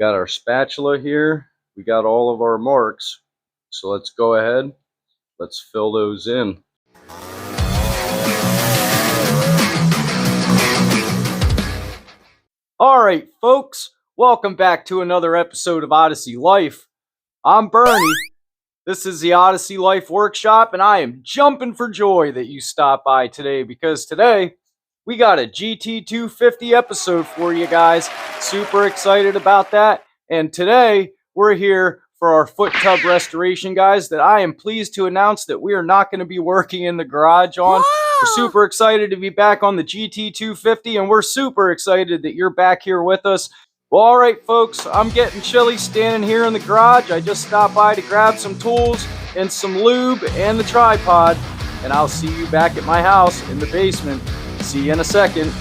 Got our spatula here. We got all of our marks. So let's go ahead. Let's fill those in. All right, folks. Welcome back to another episode of Odyssey Life. I'm Bernie. This is the Odyssey Life Workshop, and I am jumping for joy that you stopped by today, because today we got a GT250 episode for you guys. Super excited about that. And today we're here for our foot tub restoration, guys, that I am pleased to announce that we are not going to be working in the garage on. We're super excited to be back on the GT250, and we're super excited that you're back here with us. Well, all right, folks, I'm getting chilly standing here in the garage. I just stopped by to grab some tools and some lube and the tripod, and I'll see you back at my house in the basement. See you in a second.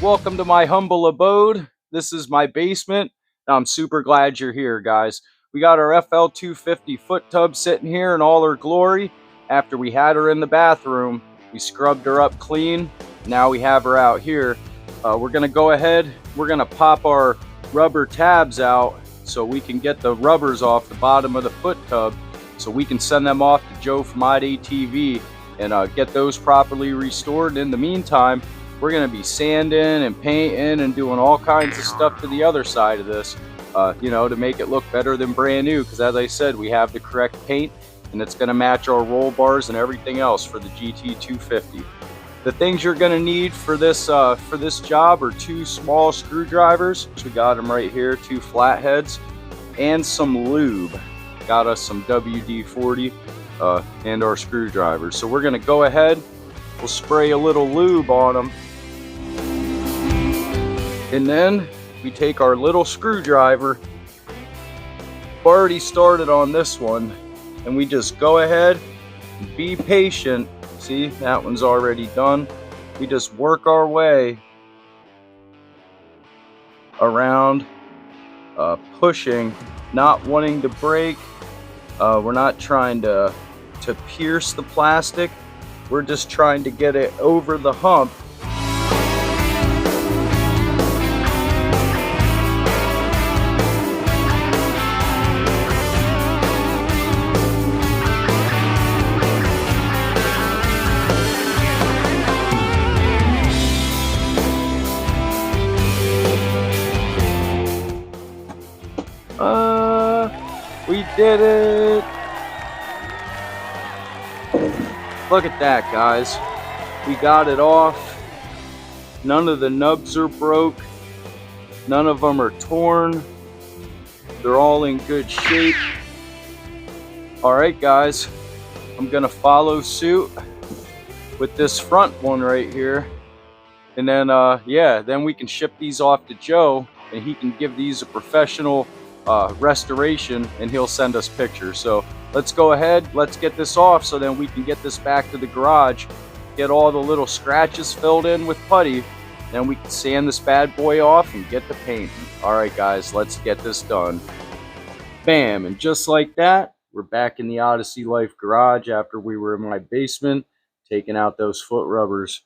Welcome to my humble abode. This is my basement. I'm super glad you're here, guys. We got our Fl250 foot tub sitting here in all her glory. After we had her in the bathroom, we scrubbed her up clean. Now we have her out here. We're gonna go ahead, we're gonna pop our rubber tabs out so we can get the rubbers off the bottom of the foot tub, so we can send them off to Joe from ATV and get those properly restored. In the meantime, we're gonna be sanding and painting and doing all kinds of stuff to the other side of this, you know, to make it look better than brand new, because as I said, we have the correct paint and it's gonna match our roll bars and everything else for the GT250. The things you're going to need for this job are 2 small screwdrivers. We got them right here, 2 flatheads, and some lube. Got us some WD-40 and our screwdrivers. So we're going to go ahead, we'll spray a little lube on them, and then we take our little screwdriver. Already started on this one, and we just go ahead and be patient. See, that one's already done. We just work our way around, pushing, not wanting to break. We're not trying to pierce the plastic. We're just trying to get it over the hump. We did it! Look at that, guys. We got it off. None of the nubs are broke. None of them are torn. They're all in good shape. Alright, guys. I'm gonna follow suit with this front one right here. And then, yeah, then we can ship these off to Joe, and he can give these a professional restoration, and he'll send us pictures. So let's go ahead, let's get this off so then we can get this back to the garage, get all the little scratches filled in with putty, then we can sand this bad boy off and get the paint. All right, guys, let's get this done. Bam, and just like that, we're back in the Odyssey Life garage after we were in my basement taking out those foot rubbers.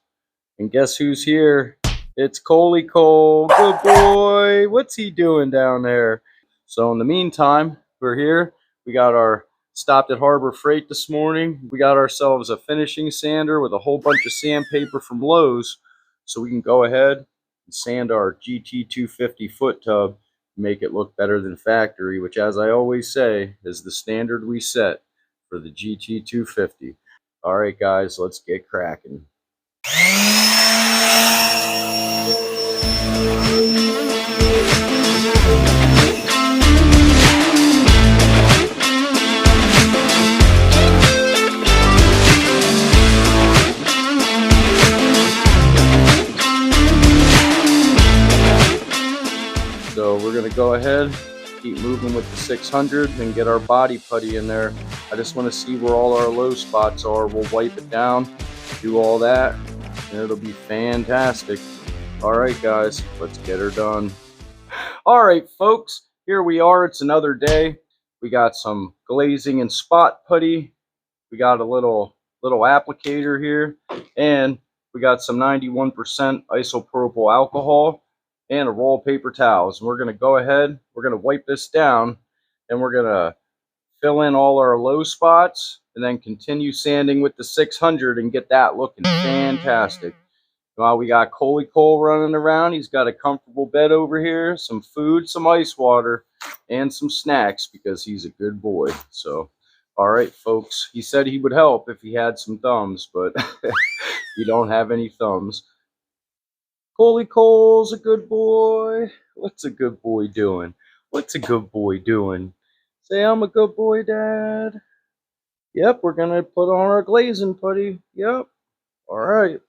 And guess who's here? It's Coley Cole. Good boy. What's he doing down there? So in the meantime, we're here. We got our stopped at Harbor Freight this morning. We got ourselves a finishing sander with a whole bunch of sandpaper from Lowe's, so we can go ahead and sand our GT250 foot tub and make it look better than factory, which, as I always say, is the standard we set for the GT250. All right, guys, let's get cracking. So we're going to go ahead, keep moving with the 600 and get our body putty in there. I just want to see where all our low spots are. We'll wipe it down, do all that, and it'll be fantastic. All right, guys, let's get her done. All right, folks, here we are. It's another day. We got some glazing and spot putty. We got a little applicator here, and We got some 91% isopropyl alcohol and a roll of paper towels. And we're going to go ahead, we're going to wipe this down, and we're going to fill in all our low spots, and then continue sanding with the 600 and get that looking fantastic. Well, we got Coley Cole running around. He's got a comfortable bed over here, some food, some ice water, and some snacks because he's a good boy. So, all right, folks. He said he would help if he had some thumbs, but you don't have any thumbs. Coley Cole's a good boy. What's a good boy doing? What's a good boy doing? Say, I'm a good boy, Dad. Yep, we're going to put on our glazing putty. Yep. All right.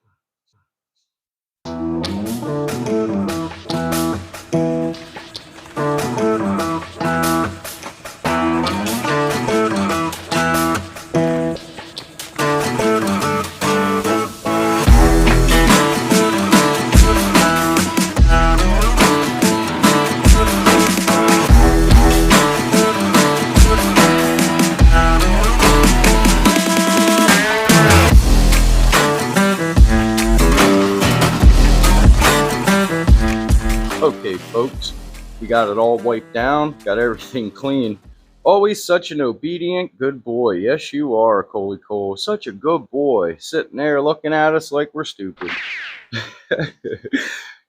Okay, folks, we got it all wiped down, got everything clean. Always such an obedient, good boy. Yes, you are, Coley Cole. Such a good boy, sitting there looking at us like we're stupid.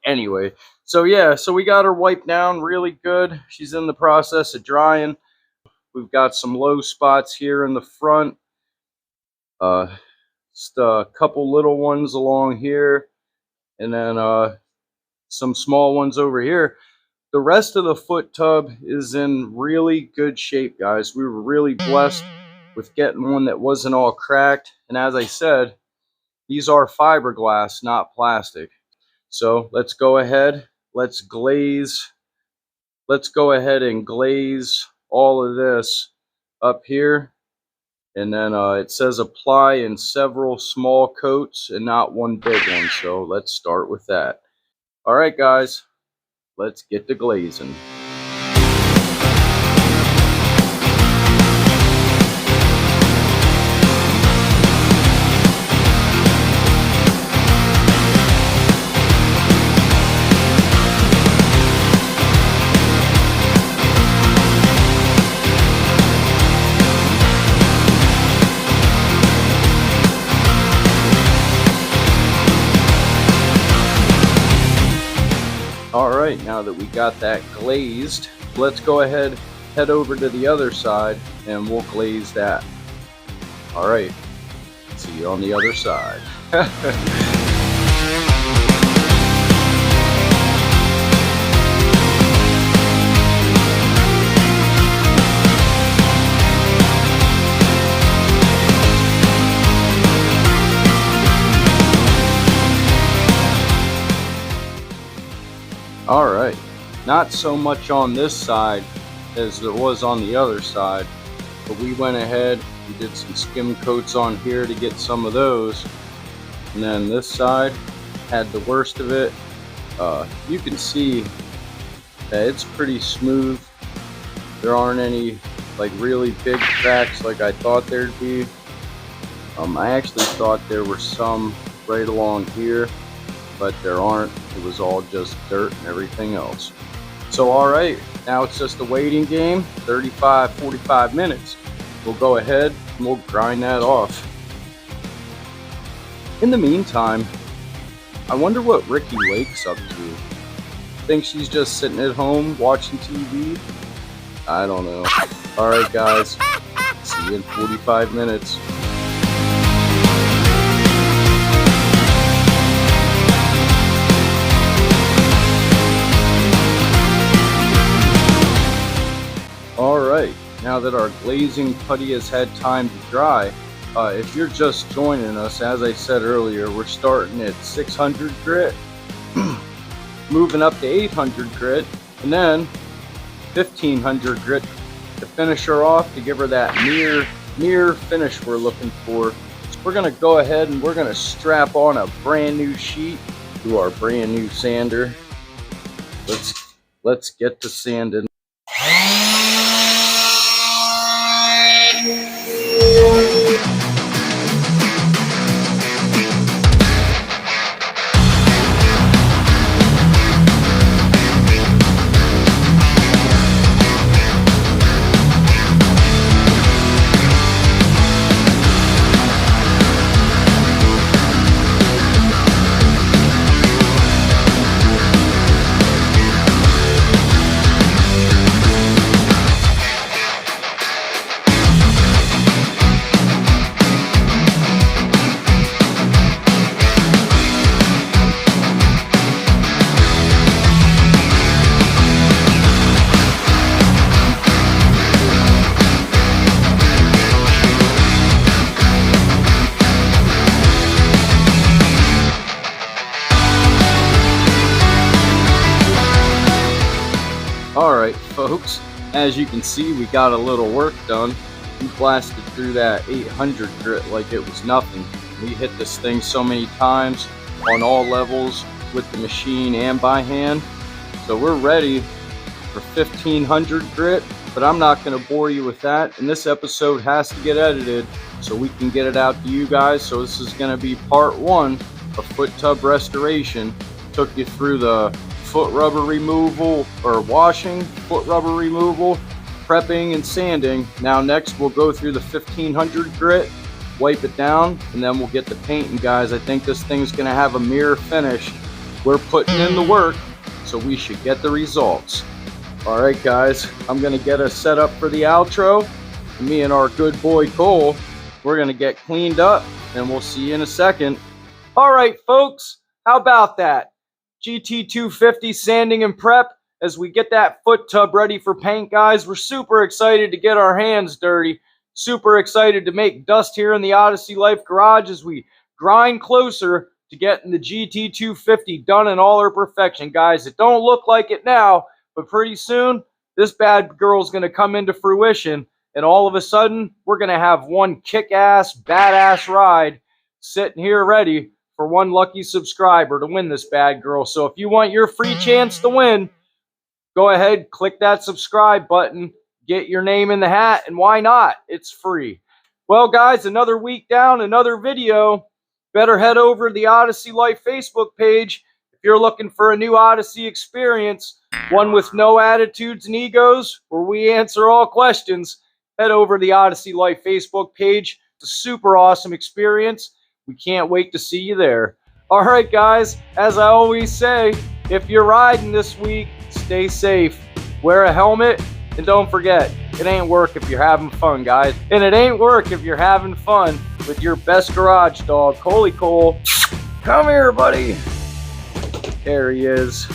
Anyway, so yeah, so we got her wiped down really good. She's in the process of drying. We've got some low spots here in the front. Just a couple little ones along here, and then some small ones over here. The rest of the foot tub is in really good shape, guys. We were really blessed with getting one that wasn't all cracked. And as I said, these are fiberglass, not plastic. So let's go ahead. Let's glaze. Let's go ahead and glaze all of this up here. And then it says apply in several small coats and not one big one. So let's start with that. All right, guys, let's get to glazing. Alright, now that we got that glazed, let's go ahead, head over to the other side, and we'll glaze that. Alright, see you on the other side. Alright, not so much on this side as there was on the other side, but we went ahead and did some skim coats on here to get some of those, and then this side had the worst of it. You can see that it's pretty smooth. There aren't any like really big cracks like I thought there'd be. I actually thought there were some right along here, but there aren't. It was all just dirt and everything else. So alright, now it's just a waiting game, 35-45 minutes. We'll go ahead and we'll grind that off. In the meantime, I wonder what Ricky Lake's up to. Think she's just sitting at home watching TV? I don't know. Alright guys, see you in 45 minutes. Alright, now that our glazing putty has had time to dry, if you're just joining us, as I said earlier, we're starting at 600 grit, moving up to 800 grit, and then 1500 grit to finish her off, to give her that near finish we're looking for. So we're going to go ahead and we're going to strap on a brand new sheet to our brand new sander. Let's get to sanding. Alright folks, as you can see, we got a little work done. We blasted through that 800 grit like it was nothing. We hit this thing so many times on all levels with the machine and by hand. So we're ready for 1500 grit, but I'm not going to bore you with that. And this episode has to get edited so we can get it out to you guys. So this is going to be part 1 of foot tub restoration. Took you through the foot rubber removal or washing, foot rubber removal, prepping and sanding. Now next we'll go through the 1500 grit, wipe it down, and then we'll get the painting, guys. I think this thing's gonna have a mirror finish. We're putting in the work, so we should get the results. All right guys, I'm gonna get us set up for the outro. Me and our good boy Cole, we're gonna get cleaned up and we'll see you in a second. All right folks, how about that? GT250 sanding and prep as we get that foot tub ready for paint, guys. We're super excited to get our hands dirty. Super excited to make dust here in the Odyssey Life garage as we grind closer to getting the GT250 done in all her perfection, guys. It don't look like it now, but pretty soon this bad girl's going to come into fruition, and all of a sudden we're going to have one kick-ass, badass ride sitting here ready for one lucky subscriber to win this bad girl. So if you want your free chance to win, go ahead, click that subscribe button, get your name in the hat, and why not? It's free. Well, guys, another week down, another video. Better head over to the Odyssey Life Facebook page if you're looking for a new Odyssey experience, one with no attitudes and egos, where we answer all questions. Head over to the Odyssey Life Facebook page. It's a super awesome experience. We can't wait to see you there. All right, guys, as I always say, if you're riding this week, stay safe, wear a helmet, and don't forget, it ain't work if you're having fun, guys. And it ain't work if you're having fun with your best garage dog, Coley Cole. Come here, buddy. There he is.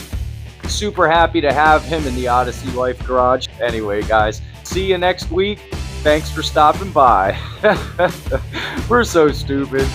Super happy to have him in the Odyssey Life garage. Anyway, guys, see you next week. Thanks for stopping by. We're so stupid.